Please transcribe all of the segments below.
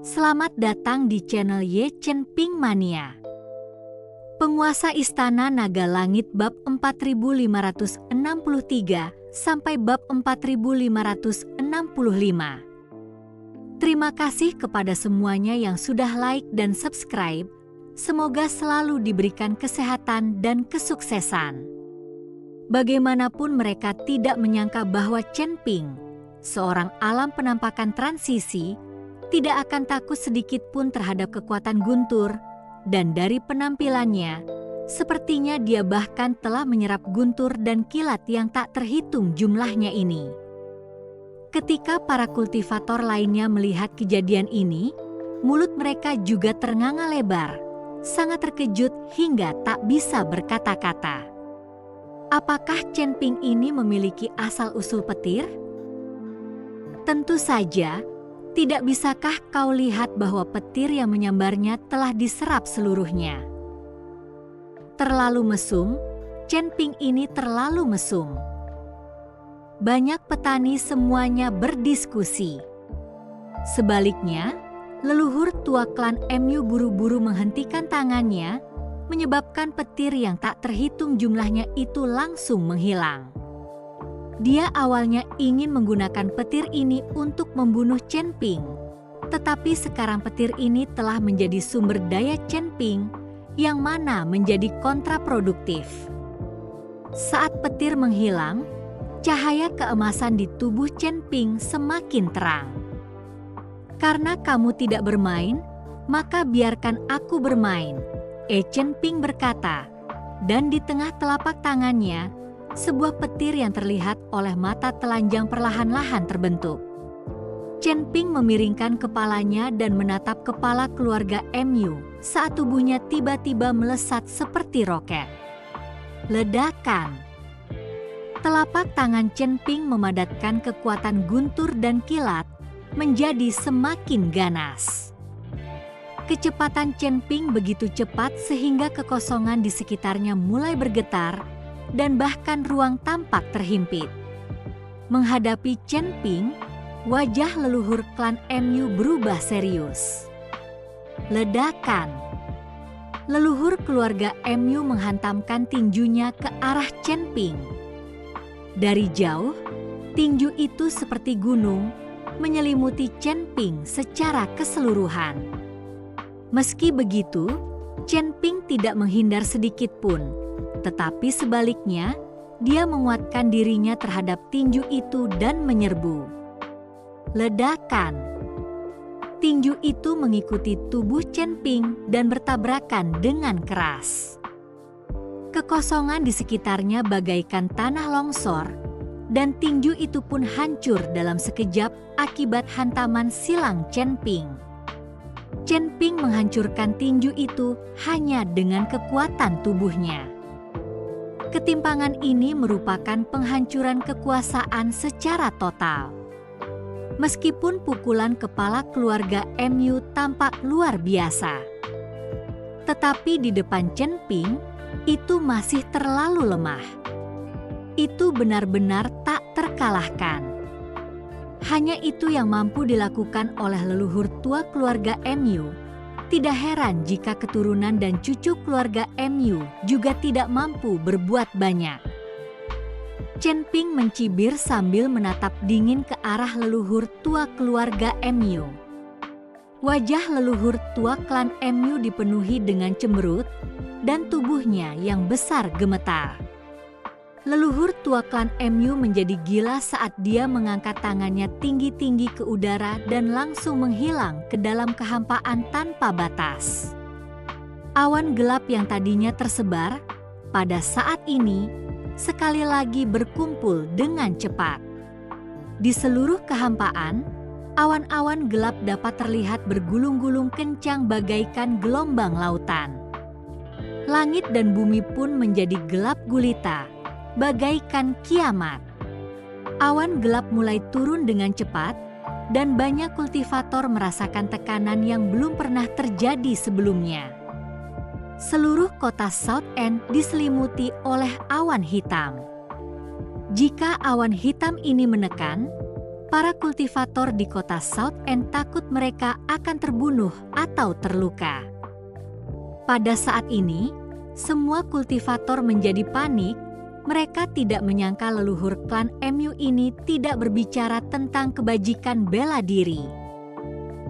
Selamat datang di channel Ye Chen Ping Mania. Penguasa Istana Naga Langit bab 4563 sampai bab 4565. Terima kasih kepada semuanya yang sudah like dan subscribe. Semoga selalu diberikan kesehatan dan kesuksesan. Bagaimanapun mereka tidak menyangka bahwa Chen Ping, seorang alam penampakan transisi, tidak akan takut sedikit pun terhadap kekuatan Guntur, dan dari penampilannya, sepertinya dia bahkan telah menyerap Guntur dan kilat yang tak terhitung jumlahnya ini. Ketika para kultivator lainnya melihat kejadian ini, mulut mereka juga ternganga lebar, sangat terkejut hingga tak bisa berkata-kata. Apakah Chen Ping ini memiliki asal-usul petir? Tentu saja. Tidak bisakah kau lihat bahwa petir yang menyambarnya telah diserap seluruhnya? Terlalu mesum, Chen Ping ini terlalu mesum. Banyak petani semuanya berdiskusi. Sebaliknya, leluhur tua klan MU buru-buru menghentikan tangannya, menyebabkan petir yang tak terhitung jumlahnya itu langsung menghilang. Dia awalnya ingin menggunakan petir ini untuk membunuh Chen Ping, tetapi sekarang petir ini telah menjadi sumber daya Chen Ping, yang mana menjadi kontraproduktif. Saat petir menghilang, cahaya keemasan di tubuh Chen Ping semakin terang. Karena kamu tidak bermain, maka biarkan aku bermain, Chen Ping berkata, dan di tengah telapak tangannya, sebuah petir yang terlihat oleh mata telanjang perlahan-lahan terbentuk. Chen Ping memiringkan kepalanya dan menatap kepala keluarga MU saat tubuhnya tiba-tiba melesat seperti roket. Ledakan. Telapak tangan Chen Ping memadatkan kekuatan guntur dan kilat menjadi semakin ganas. Kecepatan Chen Ping begitu cepat sehingga kekosongan di sekitarnya mulai bergetar dan bahkan ruang tampak terhimpit. Menghadapi Chen Ping, wajah leluhur klan MU berubah serius. Ledakan. Leluhur keluarga MU menghantamkan tinjunya ke arah Chen Ping. Dari jauh, tinju itu seperti gunung menyelimuti Chen Ping secara keseluruhan. Meski begitu, Chen Ping tidak menghindar sedikit pun, tetapi sebaliknya, dia menguatkan dirinya terhadap tinju itu dan menyerbu. Ledakan. Tinju itu mengikuti tubuh Chen Ping dan bertabrakan dengan keras. Kekosongan di sekitarnya bagaikan tanah longsor, dan tinju itu pun hancur dalam sekejap akibat hantaman silang Chen Ping. Chen Ping menghancurkan tinju itu hanya dengan kekuatan tubuhnya. Ketimpangan ini merupakan penghancuran kekuasaan secara total. Meskipun pukulan kepala keluarga MU tampak luar biasa, tetapi di depan Chen Ping, itu masih terlalu lemah. Itu benar-benar tak terkalahkan. Hanya itu yang mampu dilakukan oleh leluhur tua keluarga MU. Tidak heran jika keturunan dan cucu keluarga MU juga tidak mampu berbuat banyak. Chen Ping mencibir sambil menatap dingin ke arah leluhur tua keluarga MU. Wajah leluhur tua klan MU dipenuhi dengan cemberut dan tubuhnya yang besar gemetar. Leluhur tua klan MU menjadi gila saat dia mengangkat tangannya tinggi-tinggi ke udara dan langsung menghilang ke dalam kehampaan tanpa batas. Awan gelap yang tadinya tersebar, pada saat ini, sekali lagi berkumpul dengan cepat. Di seluruh kehampaan, awan-awan gelap dapat terlihat bergulung-gulung kencang bagaikan gelombang lautan. Langit dan bumi pun menjadi gelap gulita, bagaikan kiamat. Awan gelap mulai turun dengan cepat, dan banyak kultivator merasakan tekanan yang belum pernah terjadi sebelumnya. Seluruh kota South End diselimuti oleh awan hitam. Jika awan hitam ini menekan, Para kultivator di kota South End takut mereka akan terbunuh atau terluka. Pada saat ini, semua kultivator menjadi panik. Mereka tidak menyangka leluhur klan MU ini tidak berbicara tentang kebajikan bela diri.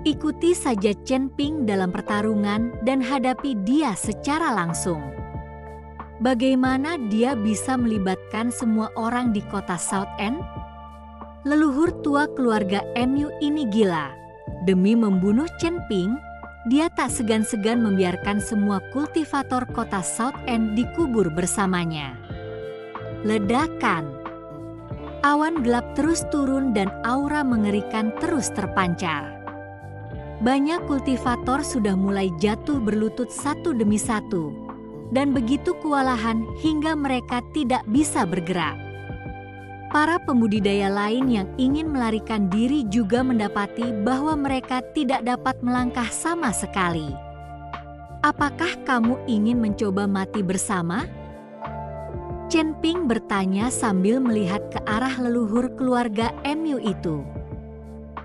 Ikuti saja Chen Ping dalam pertarungan dan hadapi dia secara langsung. Bagaimana dia bisa melibatkan semua orang di kota South End? Leluhur tua keluarga MU ini gila. Demi membunuh Chen Ping, dia tak segan-segan membiarkan semua kultivator kota South End dikubur bersamanya. Ledakan. Awan gelap terus turun dan aura mengerikan terus terpancar. Banyak kultivator sudah mulai jatuh berlutut satu demi satu, dan begitu kewalahan hingga mereka tidak bisa bergerak. Para pembudidaya lain yang ingin melarikan diri juga mendapati bahwa mereka tidak dapat melangkah sama sekali. Apakah kamu ingin mencoba mati bersama? Chen Ping bertanya sambil melihat ke arah leluhur keluarga MU itu.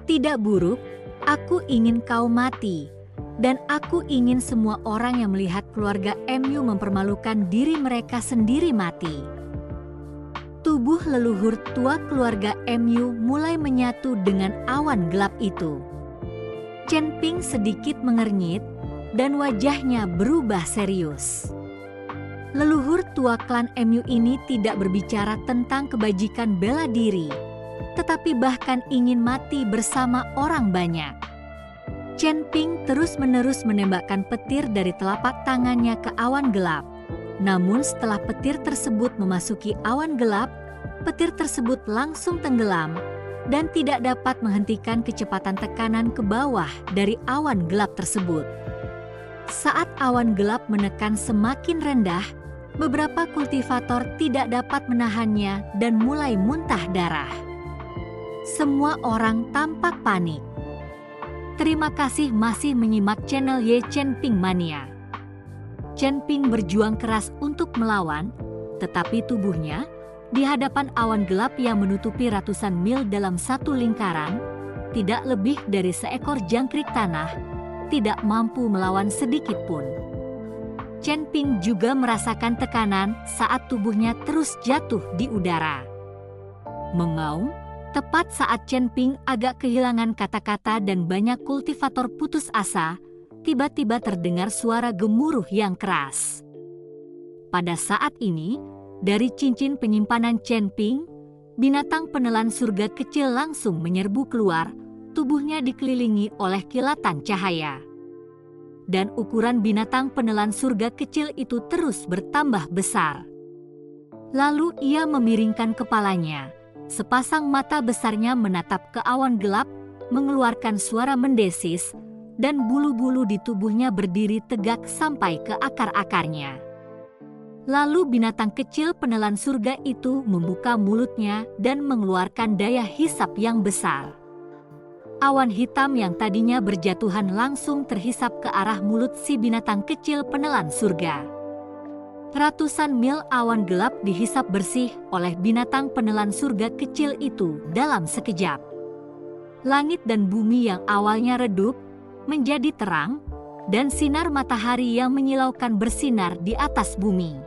Tidak buruk, aku ingin kau mati. Dan aku ingin semua orang yang melihat keluarga MU mempermalukan diri mereka sendiri mati. Tubuh leluhur tua keluarga MU mulai menyatu dengan awan gelap itu. Chen Ping sedikit mengernyit dan wajahnya berubah serius. Leluhur tua klan MU ini tidak berbicara tentang kebajikan bela diri, tetapi bahkan ingin mati bersama orang banyak. Chen Ping terus-menerus menembakkan petir dari telapak tangannya ke awan gelap. Namun setelah petir tersebut memasuki awan gelap, petir tersebut langsung tenggelam dan tidak dapat menghentikan kecepatan tekanan ke bawah dari awan gelap tersebut. Saat awan gelap menekan semakin rendah, beberapa kultivator tidak dapat menahannya dan mulai muntah darah. Semua orang tampak panik. Terima kasih masih menyimak channel Ye Chen Ping Mania. Chen Ping berjuang keras untuk melawan, tetapi tubuhnya di hadapan awan gelap yang menutupi ratusan mil dalam satu lingkaran, tidak lebih dari seekor jangkrik tanah, tidak mampu melawan sedikit pun. Chen Ping juga merasakan tekanan saat tubuhnya terus jatuh di udara. Mengaum, tepat saat Chen Ping agak kehilangan kata-kata dan banyak kultivator putus asa, tiba-tiba terdengar suara gemuruh yang keras. Pada saat ini, dari cincin penyimpanan Chen Ping, binatang penelan surga kecil langsung menyerbu keluar, tubuhnya dikelilingi oleh kilatan cahaya. Dan ukuran binatang penelan surga kecil itu terus bertambah besar. Lalu ia memiringkan kepalanya. Sepasang mata besarnya menatap ke awan gelap, mengeluarkan suara mendesis, dan bulu-bulu di tubuhnya berdiri tegak sampai ke akar-akarnya. Lalu binatang kecil penelan surga itu membuka mulutnya dan mengeluarkan daya hisap yang besar. Awan hitam yang tadinya berjatuhan langsung terhisap ke arah mulut si binatang kecil penelan surga. Ratusan mil awan gelap dihisap bersih oleh binatang penelan surga kecil itu dalam sekejap. Langit dan bumi yang awalnya redup menjadi terang, dan sinar matahari yang menyilaukan bersinar di atas bumi.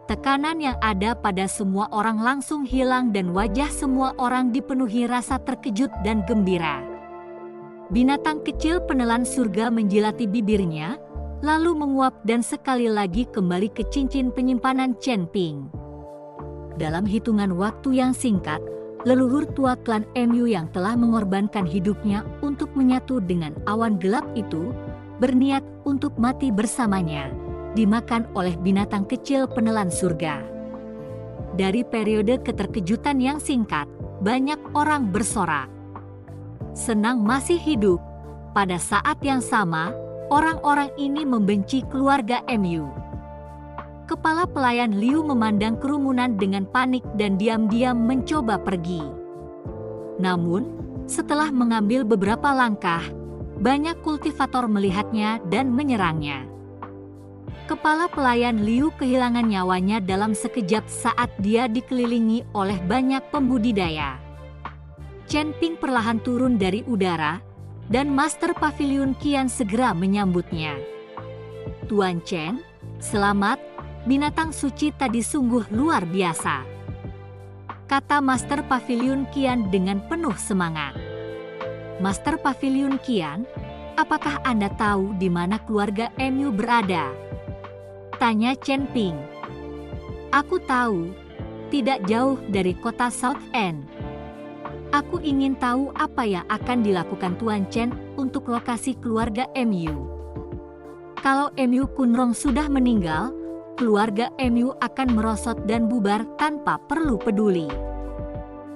Tekanan yang ada pada semua orang langsung hilang dan wajah semua orang dipenuhi rasa terkejut dan gembira. Binatang kecil penelan surga menjilati bibirnya, lalu menguap dan sekali lagi kembali ke cincin penyimpanan Chen Ping. Dalam hitungan waktu yang singkat, leluhur tua klan MU yang telah mengorbankan hidupnya untuk menyatu dengan awan gelap itu, berniat untuk mati bersamanya, dimakan oleh binatang kecil penelan surga. Dari periode keterkejutan yang singkat, banyak orang bersorak, senang masih hidup. Pada saat yang sama, orang-orang ini membenci keluarga MU. Kepala pelayan Liu memandang kerumunan dengan panik dan diam-diam mencoba pergi. Namun, setelah mengambil beberapa langkah, banyak kultivator melihatnya dan menyerangnya. Kepala pelayan Liu kehilangan nyawanya dalam sekejap saat dia dikelilingi oleh banyak pembudidaya. Chen Ping perlahan turun dari udara, dan Master Pavilion Qian segera menyambutnya. Tuan Chen, selamat, binatang suci tadi sungguh luar biasa, kata Master Pavilion Qian dengan penuh semangat. Master Pavilion Qian, apakah Anda tahu di mana keluarga Mu berada? Tanya Chen Ping. Aku tahu, tidak jauh dari kota South End. Aku ingin tahu apa yang akan dilakukan Tuan Chen untuk lokasi keluarga Mu. Kalau Mu Kunrong sudah meninggal, keluarga Mu akan merosot dan bubar tanpa perlu peduli.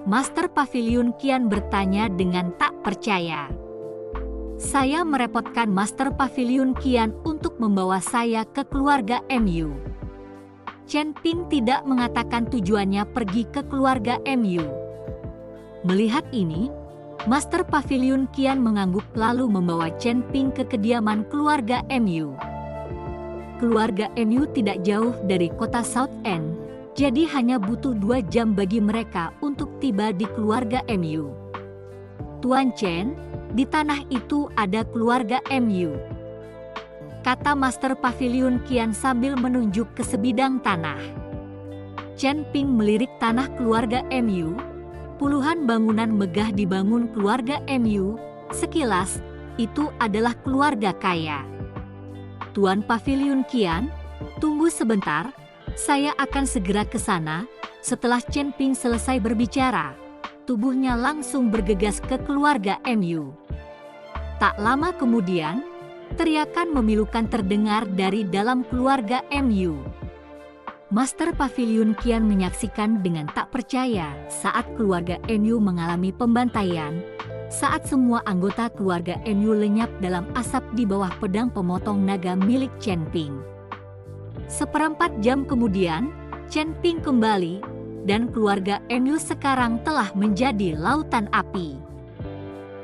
Master Pavilion Qian bertanya dengan tak percaya. Saya merepotkan Master Pavilion Qian untuk membawa saya ke keluarga Mu. Chen Ping tidak mengatakan tujuannya pergi ke keluarga Mu. Melihat ini, Master Pavilion Qian mengangguk lalu membawa Chen Ping ke kediaman keluarga Mu. Keluarga Mu tidak jauh dari kota South End, jadi hanya butuh 2 jam bagi mereka untuk tiba di keluarga Mu. Tuan Chen, di tanah itu ada keluarga Mu, kata Master Pavilion Qian sambil menunjuk ke sebidang tanah. Chen Ping melirik tanah keluarga Mu. Puluhan bangunan megah dibangun keluarga Mu. Sekilas, itu adalah keluarga kaya. Tuan Pavilion Qian, tunggu sebentar, saya akan segera ke sana. Setelah Chen Ping selesai berbicara, tubuhnya langsung bergegas ke keluarga Mu. Tak lama kemudian, teriakan memilukan terdengar dari dalam keluarga Mu. Master Pavilion Qian menyaksikan dengan tak percaya saat keluarga Mu mengalami pembantaian, saat semua anggota keluarga Mu lenyap dalam asap di bawah pedang pemotong naga milik Chen Ping. 1/4 jam kemudian, Chen Ping kembali, dan keluarga Mu sekarang telah menjadi lautan api.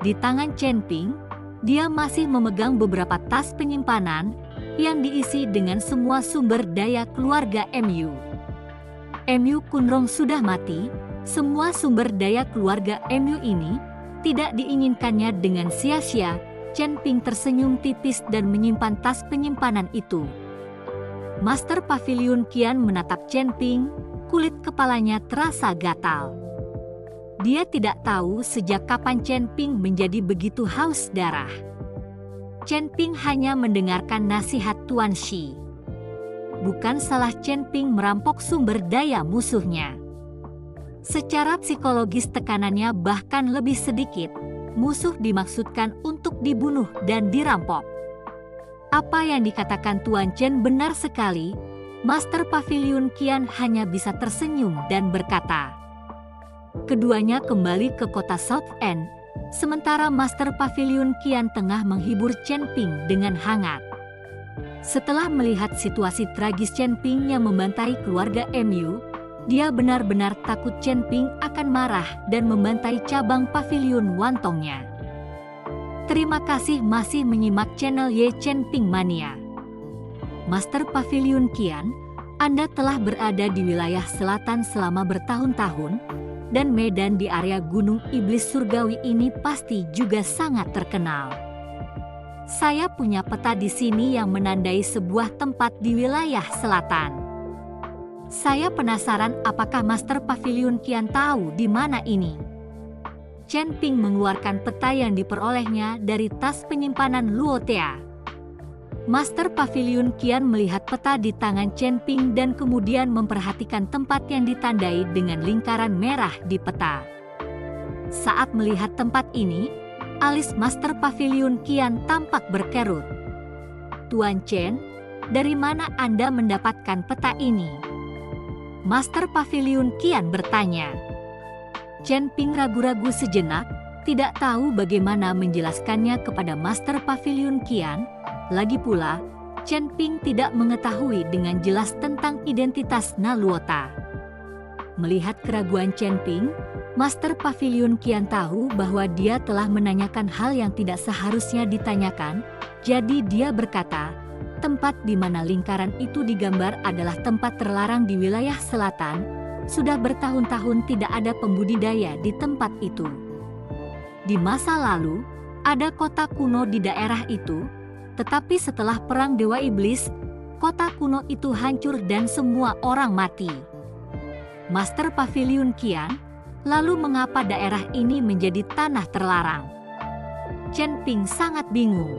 Di tangan Chen Ping, dia masih memegang beberapa tas penyimpanan yang diisi dengan semua sumber daya keluarga Mu. Mu Kunrong sudah mati, semua sumber daya keluarga Mu ini tidak diinginkannya dengan sia-sia. Chen Ping tersenyum tipis dan menyimpan tas penyimpanan itu. Master Pavilion Qian menatap Chen Ping, kulit kepalanya terasa gatal. Dia tidak tahu sejak kapan Chen Ping menjadi begitu haus darah. Chen Ping hanya mendengarkan nasihat Tuan Shi. Bukan salah Chen Ping merampok sumber daya musuhnya. Secara psikologis tekanannya bahkan lebih sedikit. Musuh dimaksudkan untuk dibunuh dan dirampok. Apa yang dikatakan Tuan Chen benar sekali. Master Pavilion Qian hanya bisa tersenyum dan berkata. Keduanya kembali ke kota South End. Sementara Master Pavilion Qian tengah menghibur Chen Ping dengan hangat. Setelah melihat situasi tragis Chen Ping yang membantai keluarga Mu, dia benar-benar takut Chen Ping akan marah dan membantai cabang Pavilion Wantongnya. Terima kasih masih menyimak channel Ye Chen Ping Mania. Master Pavilion Qian, Anda telah berada di wilayah selatan selama bertahun-tahun, dan medan di area Gunung Iblis Surgawi ini pasti juga sangat terkenal. Saya punya peta di sini yang menandai sebuah tempat di wilayah selatan. Saya penasaran apakah Master Pavilion Qian tahu di mana ini. Chen Ping mengeluarkan peta yang diperolehnya dari tas penyimpanan Luotea. Master Pavilion Qian melihat peta di tangan Chen Ping dan kemudian memperhatikan tempat yang ditandai dengan lingkaran merah di peta. Saat melihat tempat ini, alis Master Pavilion Qian tampak berkerut. Tuan Chen, dari mana Anda mendapatkan peta ini? Master Pavilion Qian bertanya. Chen Ping ragu-ragu sejenak, tidak tahu bagaimana menjelaskannya kepada Master Pavilion Qian. Lagi pula, Chen Ping tidak mengetahui dengan jelas tentang identitas Naluota. Melihat keraguan Chen Ping, Master Pavilion Qian tahu bahwa dia telah menanyakan hal yang tidak seharusnya ditanyakan, jadi dia berkata, tempat di mana lingkaran itu digambar adalah tempat terlarang di wilayah selatan, sudah bertahun-tahun tidak ada pembudidaya di tempat itu. Di masa lalu, ada kota kuno di daerah itu, tetapi setelah perang Dewa Iblis, kota kuno itu hancur dan semua orang mati. Master Pavilion Qian, lalu mengapa daerah ini menjadi tanah terlarang? Chen Ping sangat bingung.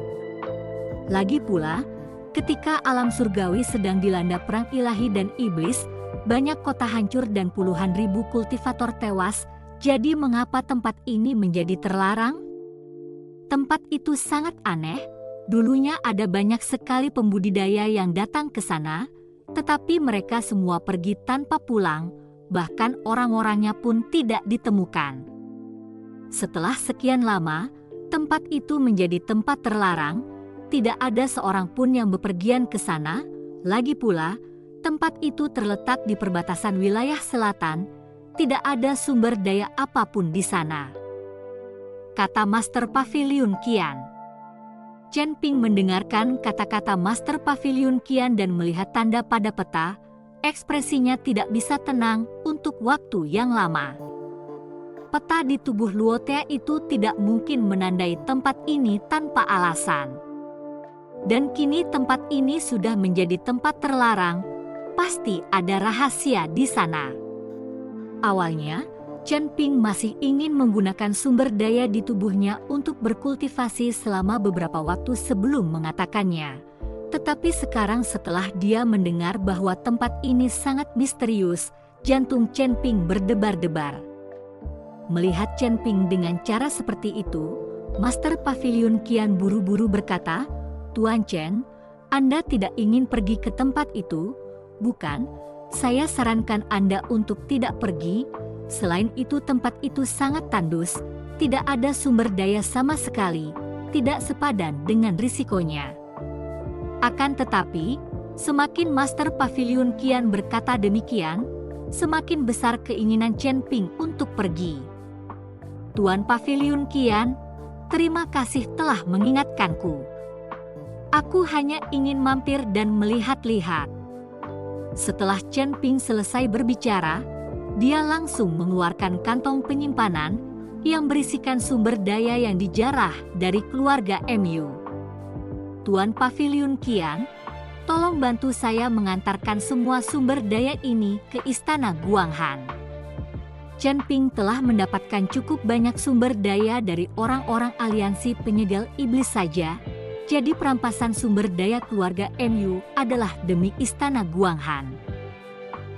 Lagi pula, ketika alam surgawi sedang dilanda perang ilahi dan iblis, banyak kota hancur dan puluhan ribu kultivator tewas, jadi mengapa tempat ini menjadi terlarang? Tempat itu sangat aneh, dulunya ada banyak sekali pembudidaya yang datang ke sana, tetapi mereka semua pergi tanpa pulang, bahkan orang-orangnya pun tidak ditemukan. Setelah sekian lama, tempat itu menjadi tempat terlarang, tidak ada seorang pun yang bepergian ke sana, lagi pula, tempat itu terletak di perbatasan wilayah selatan, tidak ada sumber daya apapun di sana. Kata Master Pavilion Qian. Chen Ping mendengarkan kata-kata Master Pavilion Qian dan melihat tanda pada peta, ekspresinya tidak bisa tenang untuk waktu yang lama. Peta di tubuh Luotea itu tidak mungkin menandai tempat ini tanpa alasan. Dan kini tempat ini sudah menjadi tempat terlarang, pasti ada rahasia di sana. Awalnya, Chen Ping masih ingin menggunakan sumber daya di tubuhnya untuk berkultivasi selama beberapa waktu sebelum mengatakannya. Tetapi sekarang setelah dia mendengar bahwa tempat ini sangat misterius, jantung Chen Ping berdebar-debar. Melihat Chen Ping dengan cara seperti itu, Master Pavilion Qian buru-buru berkata, "Tuan Chen, Anda tidak ingin pergi ke tempat itu, bukan? Saya sarankan Anda untuk tidak pergi. Selain itu tempat itu sangat tandus, tidak ada sumber daya sama sekali, tidak sepadan dengan risikonya." Akan tetapi, semakin Master Pavilion Qian berkata demikian, semakin besar keinginan Chen Ping untuk pergi. "Tuan Pavilion Qian, terima kasih telah mengingatkanku. Aku hanya ingin mampir dan melihat-lihat." Setelah Chen Ping selesai berbicara, dia langsung mengeluarkan kantong penyimpanan yang berisikan sumber daya yang dijarah dari keluarga MU. "Tuan Pavilion Qian, tolong bantu saya mengantarkan semua sumber daya ini ke Istana Guanghan." Chen Ping telah mendapatkan cukup banyak sumber daya dari orang-orang aliansi penyegel iblis saja, jadi perampasan sumber daya keluarga MU adalah demi Istana Guanghan.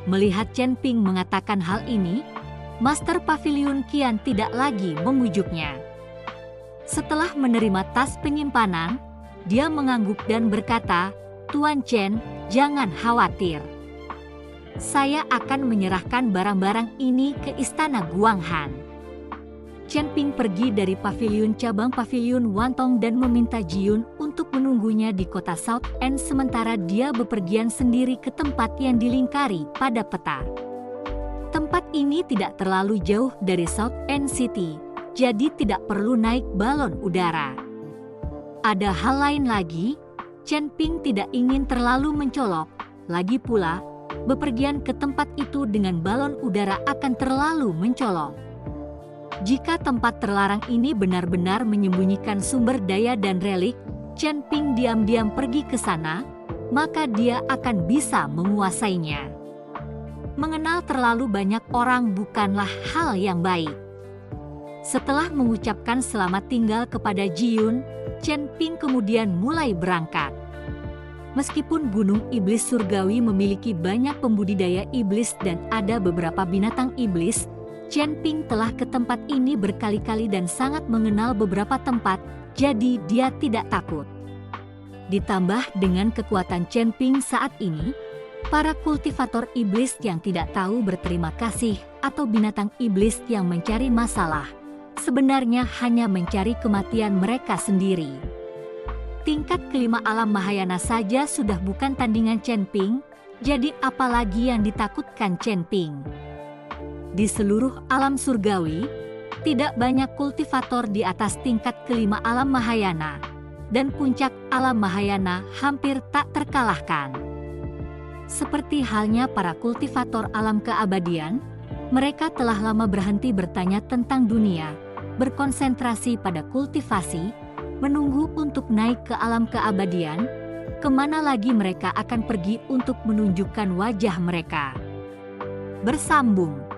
Melihat Chen Ping mengatakan hal ini, Master Pavilion Qian tidak lagi memujuknya. Setelah menerima tas penyimpanan, dia mengangguk dan berkata, "Tuan Chen, jangan khawatir. Saya akan menyerahkan barang-barang ini ke Istana Guanghan." Chen Ping pergi dari pavilion cabang pavilion Wantong dan meminta Jiyun untuk menunggunya di kota South End sementara dia bepergian sendiri ke tempat yang dilingkari pada peta. Tempat ini tidak terlalu jauh dari South End City, jadi tidak perlu naik balon udara. Ada hal lain lagi, Chen Ping tidak ingin terlalu mencolok, lagi pula, bepergian ke tempat itu dengan balon udara akan terlalu mencolok. Jika tempat terlarang ini benar-benar menyembunyikan sumber daya dan relik, Chen Ping diam-diam pergi ke sana, maka dia akan bisa menguasainya. Mengenal terlalu banyak orang bukanlah hal yang baik. Setelah mengucapkan selamat tinggal kepada Jiyun, Chen Ping kemudian mulai berangkat. Meskipun Gunung Iblis Surgawi memiliki banyak pembudidaya iblis dan ada beberapa binatang iblis, Chen Ping telah ke tempat ini berkali-kali dan sangat mengenal beberapa tempat, jadi dia tidak takut. Ditambah dengan kekuatan Chen Ping saat ini, para kultivator iblis yang tidak tahu berterima kasih atau binatang iblis yang mencari masalah, sebenarnya hanya mencari kematian mereka sendiri. Tingkat kelima alam Mahayana saja sudah bukan tandingan Chen Ping, jadi apalagi yang ditakutkan Chen Ping. Di seluruh alam surgawi, tidak banyak kultivator di atas tingkat kelima alam Mahayana, dan puncak alam Mahayana hampir tak terkalahkan. Seperti halnya para kultivator alam keabadian, mereka telah lama berhenti bertanya tentang dunia, berkonsentrasi pada kultivasi, menunggu untuk naik ke alam keabadian, kemana lagi mereka akan pergi untuk menunjukkan wajah mereka? Bersambung.